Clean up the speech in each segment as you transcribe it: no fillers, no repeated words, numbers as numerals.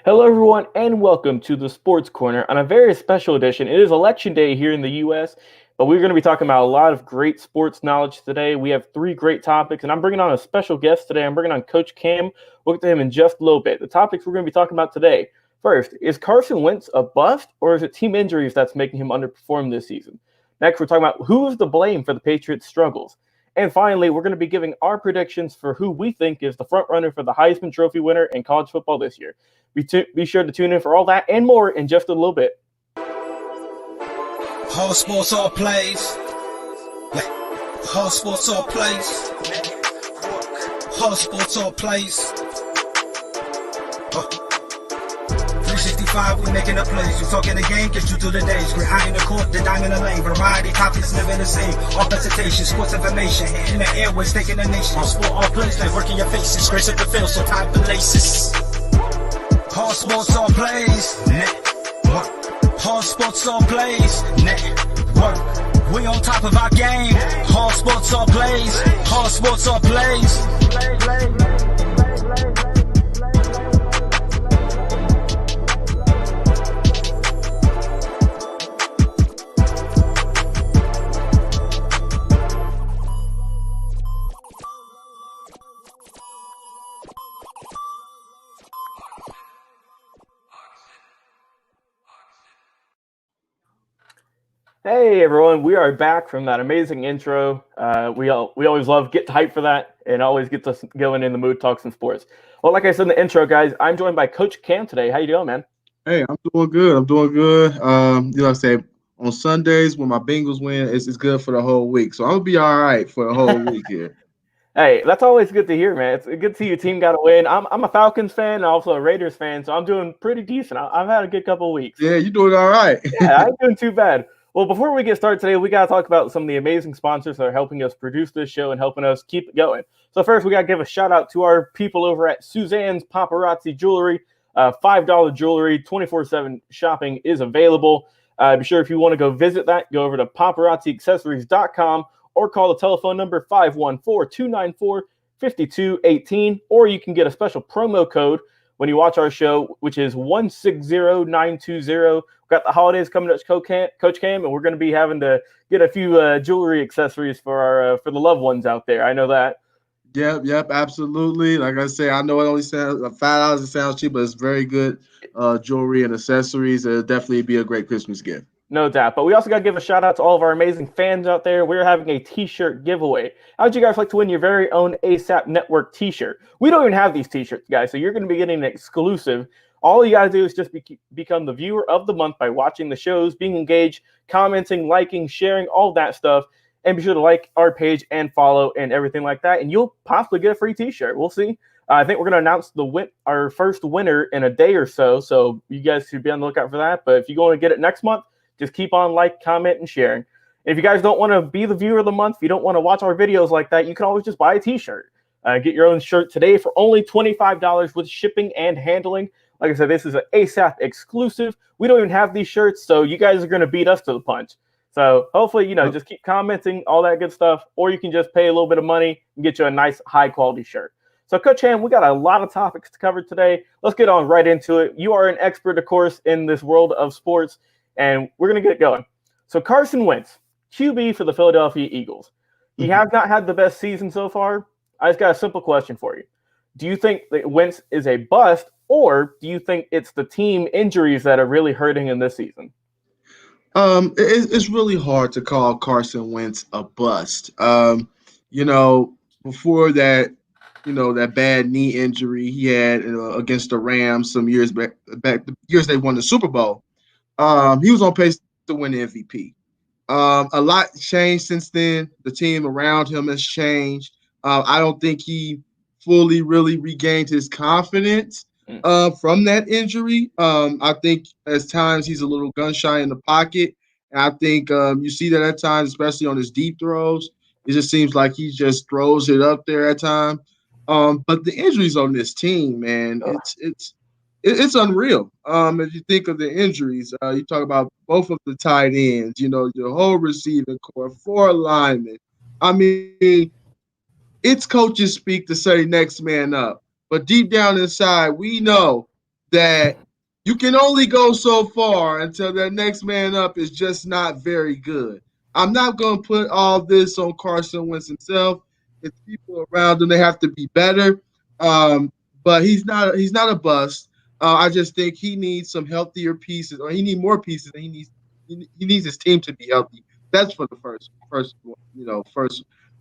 Hello, everyone, and welcome to the Sports Corner on a very special edition. It is Election Day here in the U.S., but we're going to be talking about a lot of great sports knowledge today. We have three great topics, and I'm bringing on a special guest today. I'm bringing on Coach Kam. We'll get to him in just a little bit. The topics we're going to be talking about today. First, is Carson Wentz a bust, or is it team injuries that's making him underperform this season? Next, we're talking about who is to blame for the Patriots' struggles. And finally, we're going to be giving our predictions for who we think is the front runner for the Heisman Trophy winner in college football this year. Be sure to tune in for all that and more in just a little bit. Whole sports all plays. Whole sports all plays. Whole sports all plays. 365, we making the plays. You talking the game, get you through the days. We're high in the court, the dime in the lane. Variety topics living the same. All presentation, sports information. Hitting the airways, taking the nation. All sport, all plays, like working your faces. Grace up the field, so tie the laces. All sports, all plays, network. All sports, all plays, network. We on top of our game. All sports, all plays. All sports, all plays. Hey everyone, we are back from that amazing intro. We always love get hype for that and always gets us going in the mood, talk some sports. Well, like I said in the intro, guys, I'm joined by Coach Kam today. How you doing, man? Hey, I'm doing good. I say on Sundays when my Bengals win, it's good for the whole week. So I'm gonna be all right for the whole week here. Hey, that's always good to hear, man. It's good to see your team got a win. I'm a Falcons fan and also a Raiders fan, so I'm doing pretty decent. I've had a good couple of weeks. Yeah, you're doing all right. Yeah, I'm doing too bad. Well, before we get started today, we got to talk about some of the amazing sponsors that are helping us produce this show and helping us keep it going. So first, we got to give a shout out to our people over at Suzanne's Paparazzi Jewelry. $5 jewelry, 24/7 shopping is available. Be sure if you want to go visit that, go over to paparazziaccessories.com or call the telephone number 514-294-5218, or you can get a special promo code when you watch our show, which is 160920. We've got the holidays coming up, Coach Kam, and we're going to be having to get a few jewelry accessories for the loved ones out there. I know that. Yep, absolutely. Like I say, I know it only sounds $5. It sounds cheap, but it's very good jewelry and accessories. It'll definitely be a great Christmas gift. No doubt. But we also got to give a shout out to all of our amazing fans out there. We're having a t-shirt giveaway. How would you guys like to win your very own ASAP Network t-shirt? We don't even have these t-shirts, guys, so you're going to be getting an exclusive. All you got to do is just become the viewer of the month by watching the shows, being engaged, commenting, liking, sharing, all that stuff. And be sure to like our page and follow and everything like that. And you'll possibly get a free t-shirt. We'll see. I think we're going to announce our first winner in a day or so. So you guys should be on the lookout for that. But if you want to get it next month, just keep on comment, and sharing. And if you guys don't want to be the viewer of the month, if you don't want to watch our videos like that, you can always just buy a t-shirt. Get your own shirt today for only $25 with shipping and handling. Like I said, this is an ASAP exclusive. We don't even have these shirts, so you guys are going to beat us to the punch. So hopefully, just keep commenting, all that good stuff, or you can just pay a little bit of money and get you a nice, high-quality shirt. So, Coach Kam, we got a lot of topics to cover today. Let's get on right into it. You are an expert, of course, in this world of sports, and we're going to get going. So, Carson Wentz, QB for the Philadelphia Eagles. He has not had the best season so far. I just got a simple question for you. Do you think that Wentz is a bust, or do you think it's the team injuries that are really hurting him this season? It's really hard to call Carson Wentz a bust. Before that, that bad knee injury he had against the Rams some years back, the years they won the Super Bowl, he was on pace to win the MVP. A lot changed since then. The team around him has changed. I don't think he fully really regained his confidence from that injury. I think at times he's a little gun shy in the pocket. And I think you see that at times, especially on his deep throws. It just seems like he just throws it up there at times. But the injuries on this team, man, it's unreal. If you think of the injuries, you talk about both of the tight ends, your whole receiving core, 4 linemen. I mean, it's coaches speak to say next man up. But deep down inside, we know that you can only go so far until that next man up is just not very good. I'm not going to put all this on Carson Wentz himself. It's people around him. They have to be better. But he's not a bust. I just think he needs some healthier pieces, or he needs more pieces, and he needs his team to be healthy. That's for the first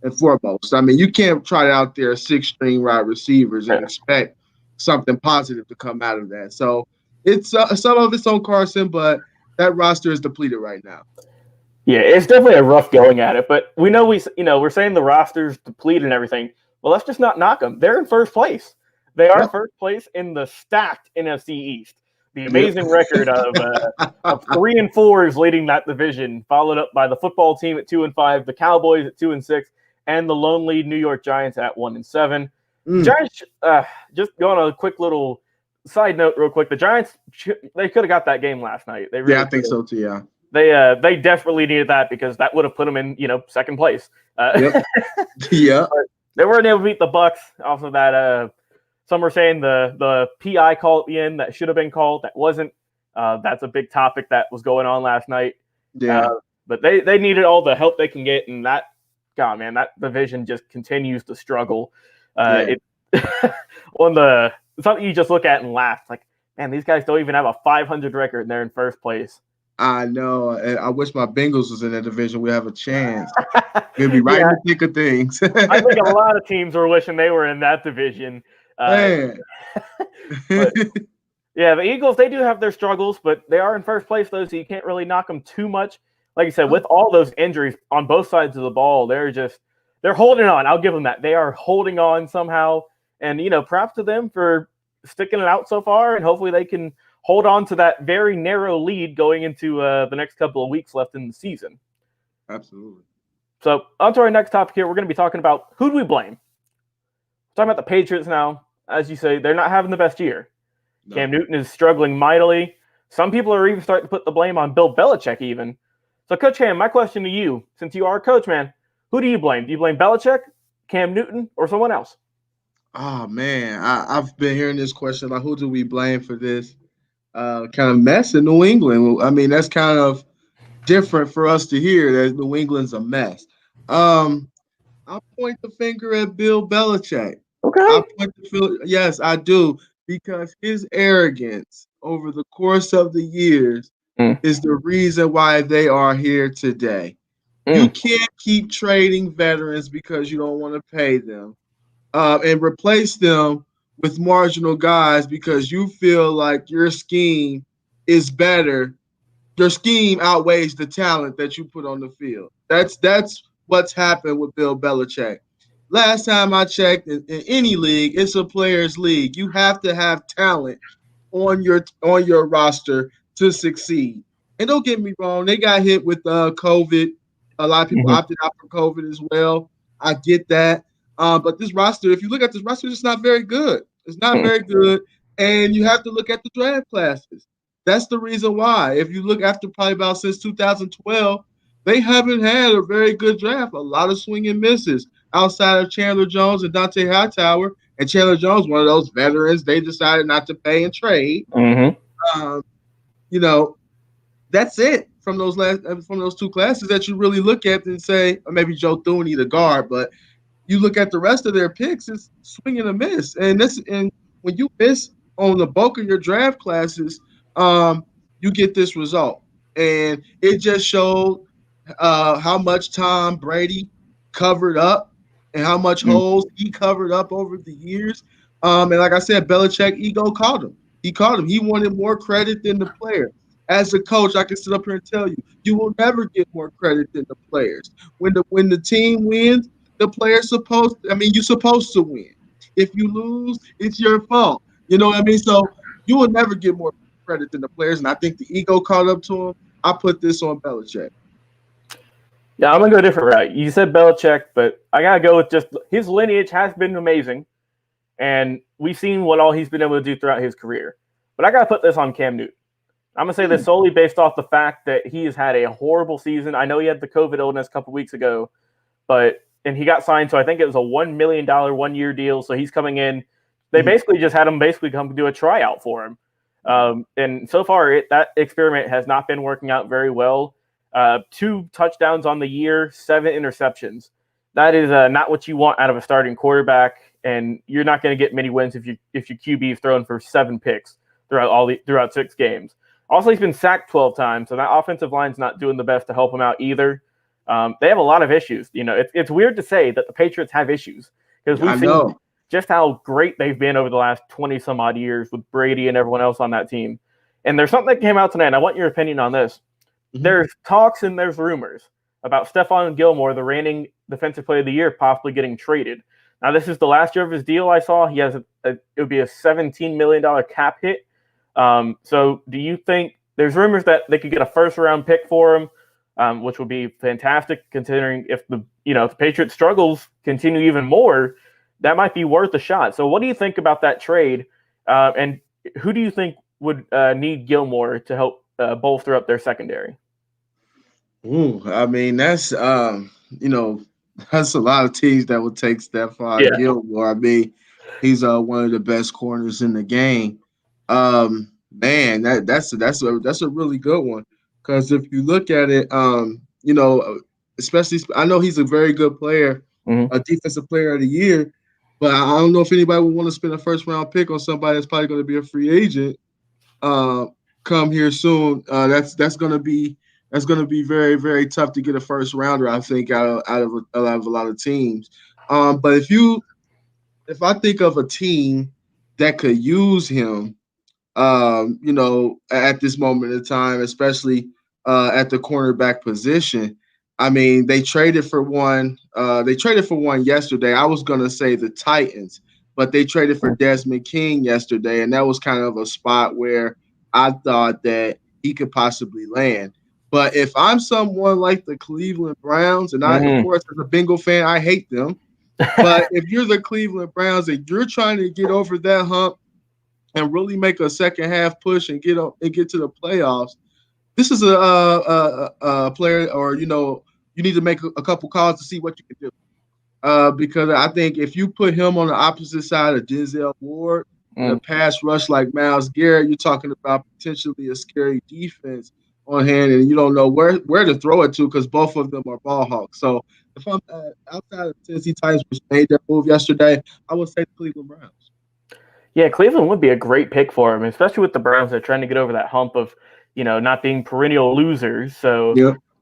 and foremost. I mean, you can't try out there 6-string wide receivers and expect something positive to come out of that. So it's some of it's on Carson, but that roster is depleted right now. Yeah, it's definitely a rough going at it, but we know we're saying the roster's depleted and everything. Well, let's just not knock them. They're in first place. They are first place in the stacked NFC East. The amazing record of 3-4 is leading that division, followed up by the football team at 2-5, the Cowboys at 2-6, and the lonely New York Giants at 1-7. Giants, just going on a quick little side note real quick. The Giants, they could have got that game last night. They really I think so too, yeah. They desperately needed that because that would have put them in, second place. Yeah. But they weren't able to beat the Bucks off of that. Some were saying the PI call at the end that should have been called, that wasn't. That's a big topic that was going on last night. Yeah. But they needed all the help they can get, and that division just continues to struggle. It's something you just look at and laugh, like, man, these guys don't even have a 500 record and they're in first place. I know. I wish my Bengals was in that division. We have a chance. We'll be right in the thick of things. I think a lot of teams were wishing they were in that division. Man. But, yeah, the Eagles, they do have their struggles, but they are in first place, though, so you can't really knock them too much. Like you said, with all those injuries on both sides of the ball, they're holding on. I'll give them that. They are holding on somehow. And, props to them for sticking it out so far, and hopefully they can hold on to that very narrow lead going into the next couple of weeks left in the season. Absolutely. So on to our next topic here. We're going to be talking about who do we blame. We're talking about the Patriots now. As you say, they're not having the best year. No. Cam Newton is struggling mightily. Some people are even starting to put the blame on Bill Belichick even. So, Coach Kam, my question to you, since you are a coach, man, who do you blame? Do you blame Belichick, Cam Newton, or someone else? Oh, man, I've been hearing this question, like, who do we blame for this kind of mess in New England? I mean, that's kind of different for us to hear that New England's a mess. I'll point the finger at Bill Belichick. Okay. Yes, I do, because his arrogance over the course of the years is the reason why they are here today. You can't keep trading veterans because you don't want to pay them. And replace them with marginal guys because you feel like your scheme is better. Your scheme outweighs the talent that you put on the field. That's what's happened with Bill Belichick. Last time I checked, in any league, it's a players' league. You have to have talent on your roster to succeed. And don't get me wrong, they got hit with COVID. A lot of people opted out for COVID as well. I get that. But this roster, if you look at this roster, it's not very good. It's not very good. And you have to look at the draft classes. That's the reason why. If you look after probably about since 2012, they haven't had a very good draft. A lot of swing and misses outside of Chandler Jones and Dante Hightower. And Chandler Jones, one of those veterans, they decided not to pay and trade. That's it from those two classes that you really look at and say, or maybe Joe Thuney, the guard, but you look at the rest of their picks, it's swing and a miss. And when you miss on the bulk of your draft classes, you get this result. And it just showed how much Tom Brady covered up and how much holes he covered up over the years. And like I said, Belichick ego caught him. He caught him. He wanted more credit than the player. As a coach, I can sit up here and tell you, you will never get more credit than the players. When the team wins, the player's you're supposed to win. If you lose, it's your fault. You know what I mean? So you will never get more credit than the players. And I think the ego caught up to him. I put this on Belichick. Yeah, I'm going to go a different route. You said Belichick, but I got to go with just his lineage has been amazing. And we've seen what all he's been able to do throughout his career. But I got to put this on Cam Newton. I'm going to say this solely based off the fact that he has had a horrible season. I know he had the COVID illness a couple weeks ago, and he got signed, so I think it was a $1 million one-year deal. So he's coming in. They basically just had him come do a tryout for him. And so far, that experiment has not been working out very well. 2 touchdowns on the year, 7 interceptions. That is not what you want out of a starting quarterback, and you're not going to get many wins if your QB is throwing for 7 picks throughout 6 games. Also, he's been sacked 12 times, so that offensive line's not doing the best to help him out either. They have a lot of issues. It's weird to say that the Patriots have issues because we've seen just how great they've been over the last 20 some odd years with Brady and everyone else on that team. And there's something that came out tonight, and I want your opinion on this. Mm-hmm. There's talks and there's rumors about Stephon Gilmore, the reigning defensive player of the year, possibly getting traded. Now, this is the last year of his deal I saw. He has it would be a $17 million cap hit. So do you think there's rumors that they could get a first-round pick for him, which would be fantastic considering if the Patriots struggles continue even more, that might be worth a shot. So what do you think about that trade? And who do you think would need Gilmore to help bolster up their secondary? Ooh, I mean, that's that's a lot of teams that would take Stephon Gilmore. I mean, he's one of the best corners in the game. Man, that's a really good one, because if you look at it, especially I know he's a very good player, a defensive player of the year, but I don't know if anybody would want to spend a first-round pick on somebody that's probably going to be a free agent come here soon. That's going to be very, very tough to get a first-rounder, I think, out of a lot of teams. But if I think of a team that could use him, at this moment in time, especially at the cornerback position. I mean, they traded for one. They traded for one yesterday. I was going to say the Titans, but they traded for Desmond King yesterday, and that was kind of a spot where I thought that he could possibly land. But if I'm someone like the Cleveland Browns, and of course, as a Bengal fan, I hate them. But if you're the Cleveland Browns and you're trying to get over that hump and really make a second half push and get to the playoffs, this is a player, or you need to make a couple calls to see what you can do. Because I think if you put him on the opposite side of Denzel Ward, a pass rush like Myles Garrett, you're talking about potentially a scary defense on hand, and you don't know where to throw it to because both of them are ball hawks. So if I'm outside of Tennessee Titans, which made that move yesterday, I would say the Cleveland Browns. Yeah, Cleveland would be a great pick for him, especially with the Browns. They're trying to get over that hump of, not being perennial losers. So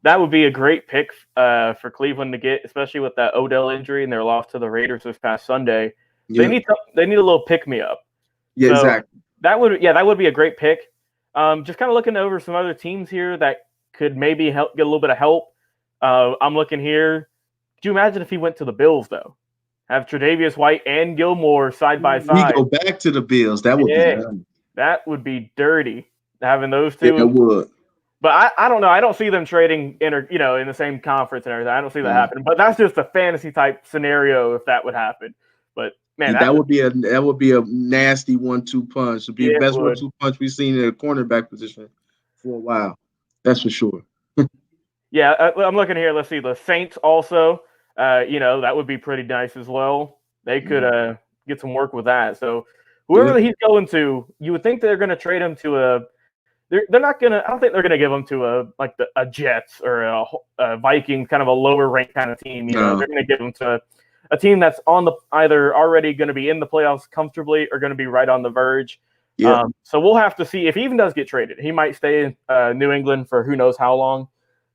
that would be a great pick for Cleveland to get, especially with that Odell injury and their loss to the Raiders this past Sunday. They need a little pick-me-up. Yeah, so exactly. That would be a great pick. Just kind of looking over some other teams here that could maybe get a little bit of help. I'm looking here. Could you imagine if he went to the Bills, though? Have Tre'Davious White and Gilmore side by side. We go back to the Bills. That would be nice. That would be dirty, having those two. Yeah, it would. But I don't know. I don't see them trading in the same conference and everything. I don't see that happening. But that's just a fantasy type scenario if that would happen. But man, that would be a nasty 1-2 punch. It would be the best 1-2 punch we've seen in a cornerback position for a while. That's for sure. I'm looking here. Let's see. The Saints also. That would be pretty nice as well. They could get some work with that. So whoever he's going to, you would think they're going to trade him to they're not going to, I don't think they're going to give him to a Jets or a Vikings, kind of a lower ranked kind of team. They're going to give him to a team that's on the either already going to be in the playoffs comfortably or going to be right on the verge. Yeah. So we'll have to see if he even does get traded. He might stay in New England for who knows how long.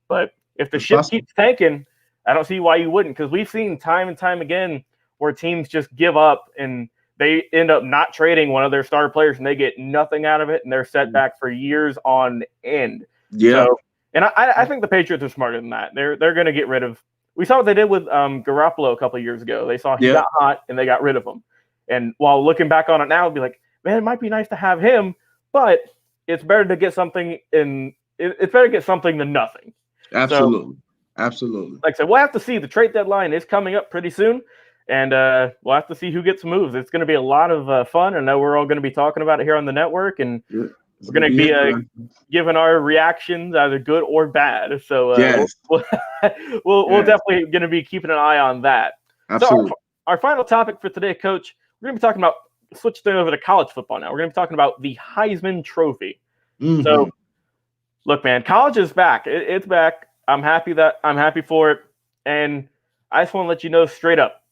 But if the ship keeps tanking, I don't see why you wouldn't, because we've seen time and time again where teams just give up and they end up not trading one of their star players and they get nothing out of it and they're set back for years on end. Yeah. So, and I think the Patriots are smarter than that. They're going to get rid of. We saw what they did with Garoppolo a couple of years ago. They saw he got hot and they got rid of him. And while looking back on it now, it'd be like, man, it might be nice to have him, but it's better to get something it's better to get something than nothing. Absolutely. Absolutely. Like I said, we'll have to see. The trade deadline is coming up pretty soon, and we'll have to see who gets moves. It's going to be a lot of fun. I know we're all going to be talking about it here on the network, and we're going to be giving our reactions, either good or bad. So we're definitely going to be keeping an eye on that. Absolutely. So our final topic for today, Coach, we're going to be talking about switch things over to college football now. We're going to be talking about the Heisman Trophy. Mm-hmm. So, look, man, college is back. It's back. I'm happy for it. And I just want to let you know straight up,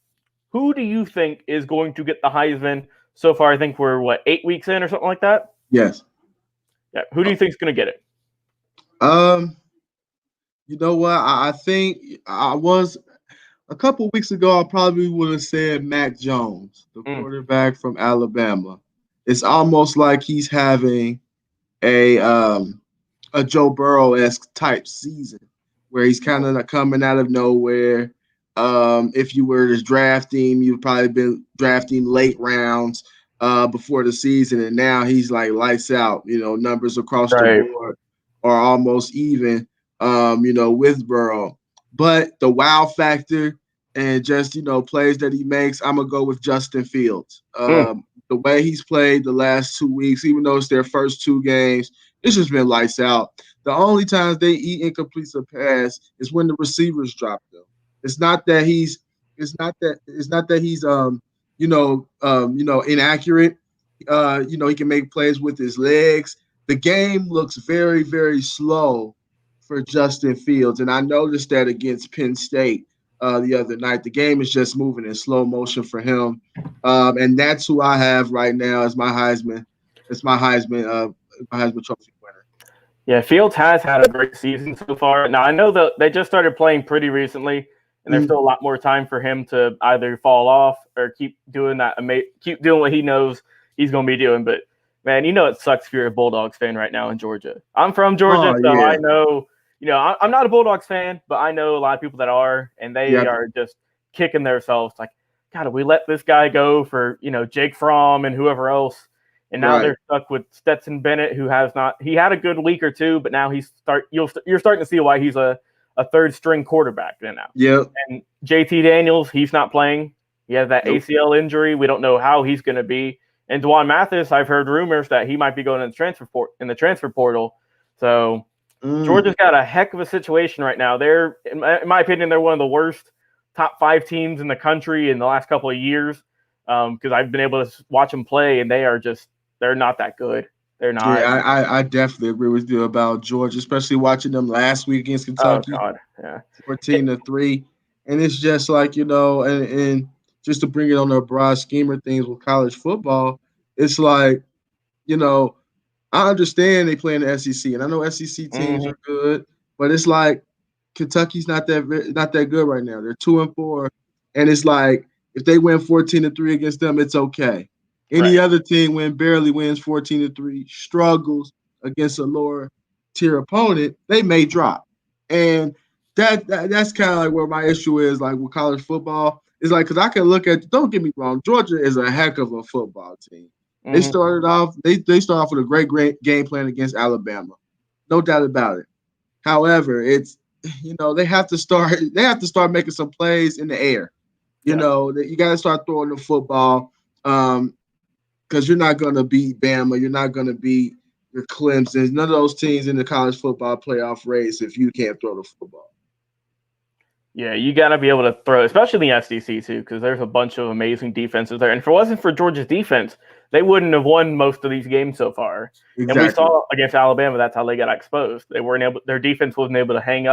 who do you think is going to get the Heisman? So far, I think we're, 8 weeks in or something like that? Yes. Yeah. Who do you think is going to get it? You know what? I think I was a couple weeks ago. I probably would have said Mac Jones, the quarterback from Alabama. It's almost like he's having a Joe Burrow-esque type season where he's kind of coming out of nowhere. If you were to draft him, you've probably been drafting late rounds before the season, and now he's like lights out. Numbers across the board are almost even. With Burrow. But the wow factor and just, plays that he makes, I'm going to go with Justin Fields. The way he's played the last 2 weeks, even though it's their first 2 games, it's just been lights out. The only times they eat incompletes a pass is when the receivers drop them. It's not that he's inaccurate. He can make plays with his legs. The game looks very, very slow for Justin Fields, and I noticed that against Penn State the other night. The game is just moving in slow motion for him, and that's who I have right now as my Heisman. It's my Heisman Trophy winner. Yeah, Fields has had a great season so far. Now I know that they just started playing pretty recently, and there's still a lot more time for him to either fall off or keep doing what he knows he's going to be doing. But man, it sucks if you're a Bulldogs fan right now in Georgia. I'm from Georgia, so I know. I'm not a Bulldogs fan, but I know a lot of people that are, and they are just kicking themselves. Like, God, we let this guy go for, Jake Fromm and whoever else. And now they're stuck with Stetson Bennett, who he had a good week or two, but now you're starting to see why he's a third string quarterback now. Yep. And JT Daniels, he's not playing. He has that ACL injury. We don't know how he's going to be. And Dwan Mathis, I've heard rumors that he might be going in the transfer portal. So Georgia's got a heck of a situation right now. They're, in my opinion, they're one of the worst top 5 teams in the country in the last couple of years. Because I've been able to watch them play, and they're not that good. They're not. Yeah, I definitely agree with you about Georgia, especially watching them last week against Kentucky. Oh God, yeah, 14-3, and it's just like and just to bring it on a broad scheme of things with college football, it's like I understand they play in the SEC, and I know SEC teams are good, but it's like Kentucky's not that good right now. They're 2-4, and it's like if they win 14-3 against them, it's okay. Any other team barely wins 14-3, struggles against a lower tier opponent, they may drop, and that's kind of like where my issue is. Like with college football, is like because I can look at. Don't get me wrong, Georgia is a heck of a football team. They started off. They start off with a great game plan against Alabama, no doubt about it. However, it's they have to start making some plays in the air. You got to start throwing the football because you're not going to beat Bama. You're not going to beat your Clemson. None of those teams in the college football playoff race if you can't throw the football. Yeah, you got to be able to throw, especially in the SEC too, because there's a bunch of amazing defenses there. And if it wasn't for Georgia's defense, they wouldn't have won most of these games so far. Exactly. And we saw against Alabama, that's how they got exposed. Their defense wasn't able to hang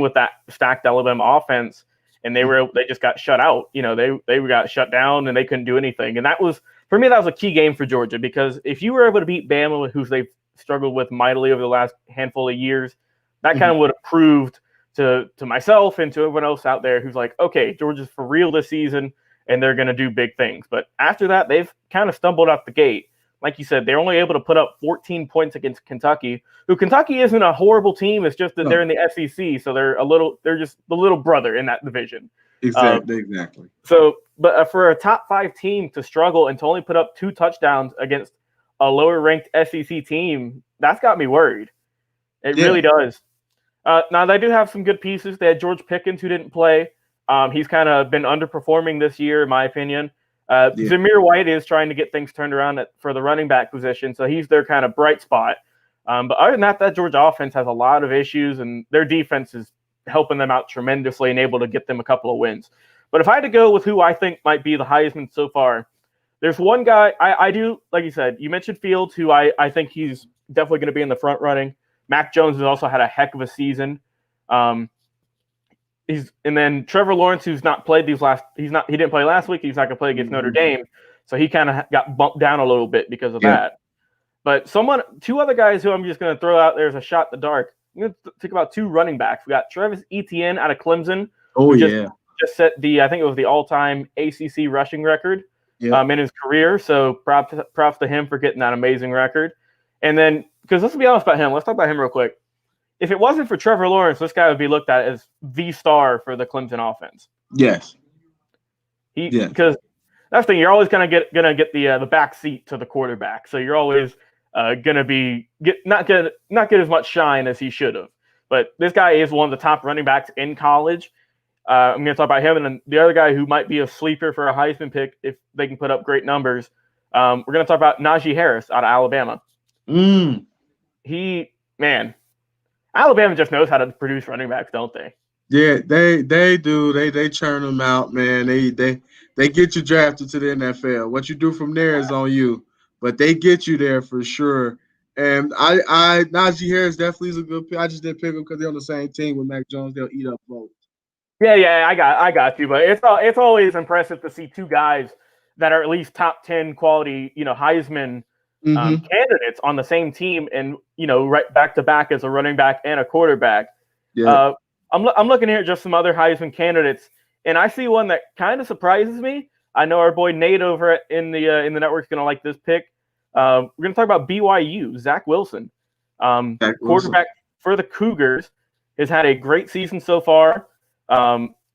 with that stacked Alabama offense, and they just got shut out. They got shut down and they couldn't do anything. And that was a key game for Georgia, because if you were able to beat Bama, who they've struggled with mightily over the last handful of years, that kind of would have proved to myself and to everyone else out there who's like, okay, Georgia's for real this season and they're going to do big things. But after that, they've kind of stumbled out the gate. Like you said, they're only able to put up 14 points against Kentucky, who Kentucky isn't a horrible team. It's just that they're in the SEC, so they're just the little brother in that division. Exactly. So, but for a top 5 team to struggle and to only put up 2 touchdowns against a lower ranked SEC team, that's got me worried. It really does. Now, they do have some good pieces. They had George Pickens, who didn't play. He's kind of been underperforming this year, in my opinion. Zamir White is trying to get things turned around for the running back position, so he's their kind of bright spot. But other than that Georgia offense has a lot of issues, and their defense is helping them out tremendously and able to get them a couple of wins. But if I had to go with who I think might be the Heisman so far, There's one guy I do, like you said, you mentioned Fields, who I think he's definitely going to be in the front running. Mac Jones has also had a heck of a season. And then Trevor Lawrence, who's not played he didn't play last week. He's not going to play against Notre Dame. So he kind of got bumped down a little bit because of that. But two other guys who I'm just going to throw out there as a shot in the dark. I'm going to think about two running backs. We got Travis Etienne out of Clemson. Oh, just set I think it was the all-time ACC rushing record in his career. So props to him for getting that amazing record. And then, because let's be honest about him. Let's talk about him real quick. If it wasn't for Trevor Lawrence, this guy would be looked at as the star for the Clemson offense. Yes. Because that's the thing. You're always gonna get the back seat to the quarterback. So you're always gonna not get as much shine as he should have. But this guy is one of the top running backs in college. I'm gonna talk about him, and then the other guy who might be a sleeper for a Heisman pick if they can put up great numbers. We're gonna talk about Najee Harris out of Alabama. Alabama just knows how to produce running backs, don't they? Yeah, they do. They churn them out, man. They get you drafted to the NFL. What you do from there is on you, but they get you there for sure. And Najee Harris definitely is a good pick. I just didn't pick him because they're on the same team with Mac Jones. They'll eat up votes. Yeah, I got you. But it's always impressive to see two guys that are at least top 10 quality, Heisman candidates on the same team, and right back to back as a running back and a quarterback. Yeah. I'm looking here at just some other Heisman candidates, and I see one that kind of surprises me. I know our boy Nate over in the network is going to like this pick. We're going to talk about BYU. Zach Wilson, quarterback for the Cougars, has had a great season so far.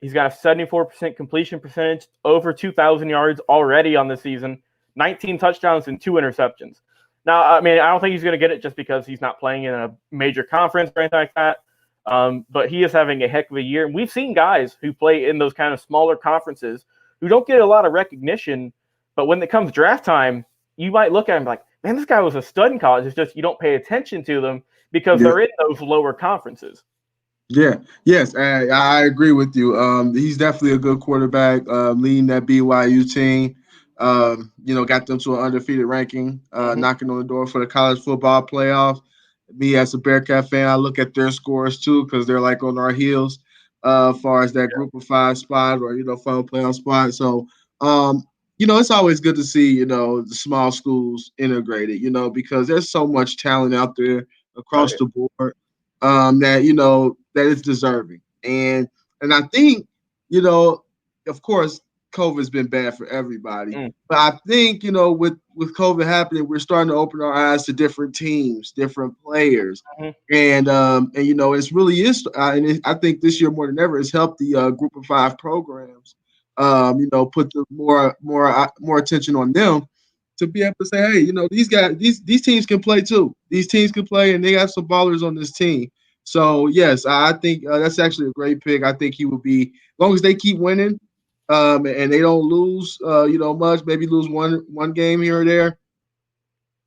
He's got a 74% completion percentage, over 2,000 yards already on the season, 19 touchdowns and 2 interceptions. Now, I mean, I don't think he's going to get it just because he's not playing in a major conference or anything like that. But he is having a heck of a year. And we've seen guys who play in those kind of smaller conferences who don't get a lot of recognition. But when it comes draft time, you might look at him like, man, this guy was a stud in college. It's just you don't pay attention to them because they're in those lower conferences. Yeah. Yes, I agree with you. He's definitely a good quarterback, leading that BYU team. Got them to an undefeated ranking, knocking on the door for the college football playoff. Me as a Bearcat fan, I look at their scores too because they're like on our heels as far as that group of 5 spot or final playoff spot. So it's always good to see the small schools integrated, because there's so much talent out there across the board that is deserving. And I think of course COVID's been bad for everybody. But I think, with COVID happening, we're starting to open our eyes to different teams, different players. And it's really is. And I think this year more than ever, it's helped the group of 5 programs, put the more attention on them to be able to say, hey, these guys, these teams can play too. These teams can play, and they got some ballers on this team. So, yes, I think that's actually a great pick. I think he will be, as long as they keep winning, and they don't lose, much, maybe lose one game here or there,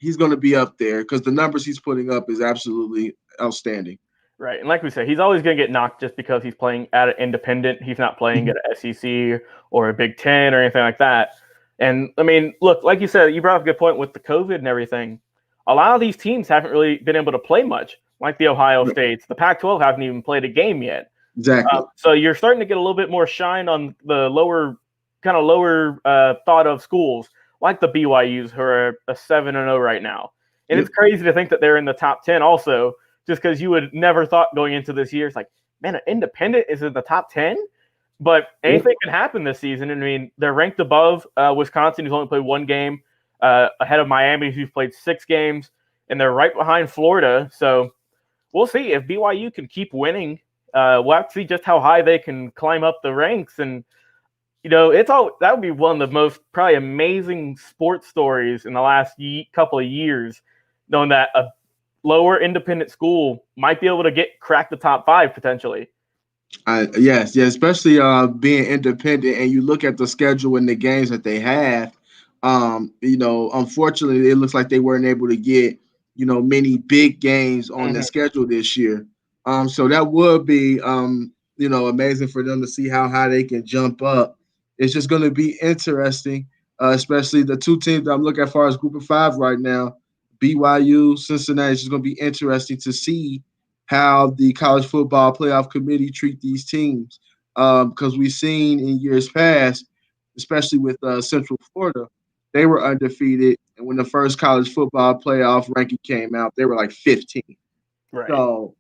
he's going to be up there because the numbers he's putting up is absolutely outstanding. Right, and like we said, he's always going to get knocked just because he's playing at an independent. He's not playing at an SEC or a Big Ten or anything like that. And, I mean, look, like you said, you brought up a good point with the COVID and everything. A lot of these teams haven't really been able to play much, like the Ohio States. The Pac-12 haven't even played a game yet. Exactly. So you're starting to get a little bit more shine on the lower thought of schools like the BYUs who are a 7-0 right now. And it's crazy to think that they're in the top 10 also, just because you would never thought going into this year. It's like, man, an independent is in the top 10? But anything can happen this season. I mean, they're ranked above Wisconsin, who's only played 1 game, ahead of Miami, who's played 6 games, and they're right behind Florida. So we'll see if BYU can keep winning. We'll have to see just how high they can climb up the ranks. And, that would be one of the most probably amazing sports stories in the last couple of years, knowing that a lower independent school might be able to crack the top 5 potentially. Yes, especially being independent, and you look at the schedule and the games that they have. Unfortunately, it looks like they weren't able to get many big games on the schedule this year. So that would be amazing for them to see how high they can jump up. It's just going to be interesting especially the two teams that I'm looking at as far as Group of 5 right now, BYU, Cincinnati. It's going to be interesting to see how the College Football Playoff Committee treat these teams, because we've seen in years past, especially with Central Florida, they were undefeated, and when the first college football playoff ranking came out, they were like 15. Right. So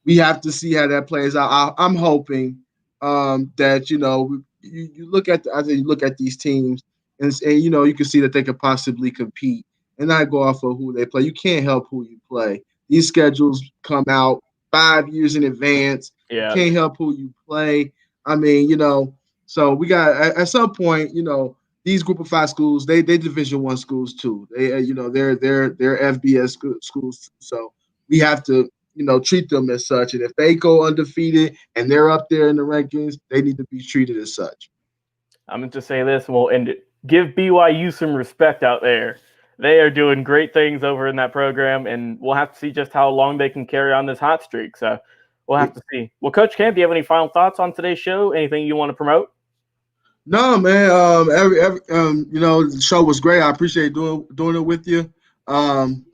we have to see how that plays out. I'm hoping that you look at you look at these teams and you can see that they could possibly compete and not go off of who they play. You can't help who you play. These schedules come out 5 years in advance. Yeah. You can't help who you play. I mean, so we got at some point, these Group of 5 schools, they Division I schools too. They they're FBS schools too. So we have to treat them as such. And if they go undefeated and they're up there in the rankings, they need to be treated as such. I'm going to say this and we'll end it. Give BYU some respect out there. They are doing great things over in that program, and we'll have to see just how long they can carry on this hot streak. So we'll have to see. Well, Coach Kam, do you have any final thoughts on today's show? Anything you want to promote? No, man. The show was great. I appreciate doing it with you.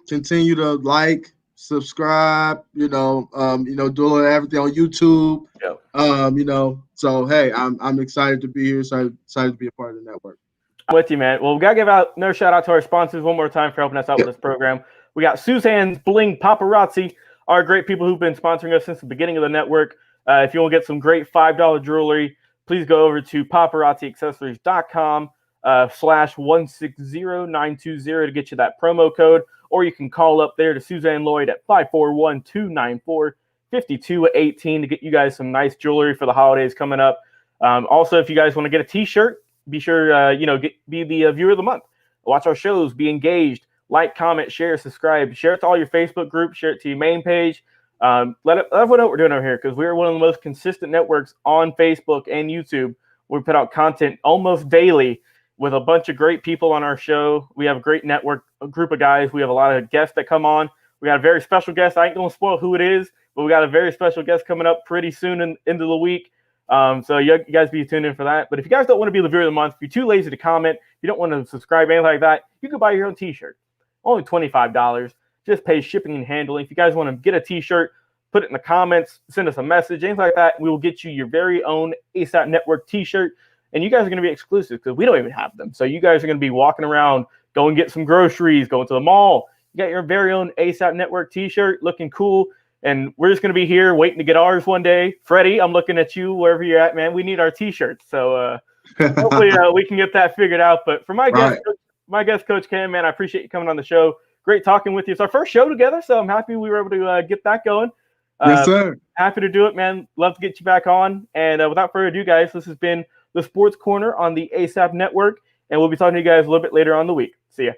Continue to like, subscribe. Doing everything on YouTube. Yep. So hey, I'm excited to be here. Excited to be a part of the network. I'm with you, man. Well, we got to give out another shout out to our sponsors one more time for helping us out with this program. We got Suzanne's Bling Paparazzi, our great people who've been sponsoring us since the beginning of the network. If you want to get some great $5 jewelry, please go over to paparazziaccessories.com /160920 to get you that promo code, or you can call up there to Suzanne Lloyd at 541-294-5218 to get you guys some nice jewelry for the holidays coming up. Also, if you guys want to get a t-shirt, be sure be the viewer of the month. Watch our shows, be engaged, like, comment, share, subscribe, share it to all your Facebook groups, share it to your main page. Let everyone know what we're doing over here, because we're one of the most consistent networks on Facebook and YouTube. We put out content almost daily with a bunch of great people on our show. We have a great network, a group of guys. We have a lot of guests that come on. We got a very special guest. I ain't going to spoil who it is, but we got a very special guest coming up pretty soon into the week. So you guys be tuned in for that. But if you guys don't want to be the viewer of the month, if you're too lazy to comment, if you don't want to subscribe, anything like that, you can buy your own t-shirt. Only $25. Just pay shipping and handling. If you guys want to get a t-shirt, put it in the comments, send us a message, anything like that. We will get you your very own ASAP Network t-shirt. And you guys are going to be exclusive because we don't even have them. So you guys are going to be walking around, go and get some groceries, going to the mall. You got your very own ASAP Network t-shirt, looking cool. And we're just going to be here waiting to get ours one day. Freddie, I'm looking at you wherever you're at, man. We need our t-shirts. So hopefully we can get that figured out. But for my guest, Coach Kam, man, I appreciate you coming on the show. Great talking with you. It's our first show together, so I'm happy we were able to get that going. Yes, sir. Happy to do it, man. Love to get you back on. And without further ado, guys, this has been the Sports Corner on the ASAP Network. And we'll be talking to you guys a little bit later on the week. See ya.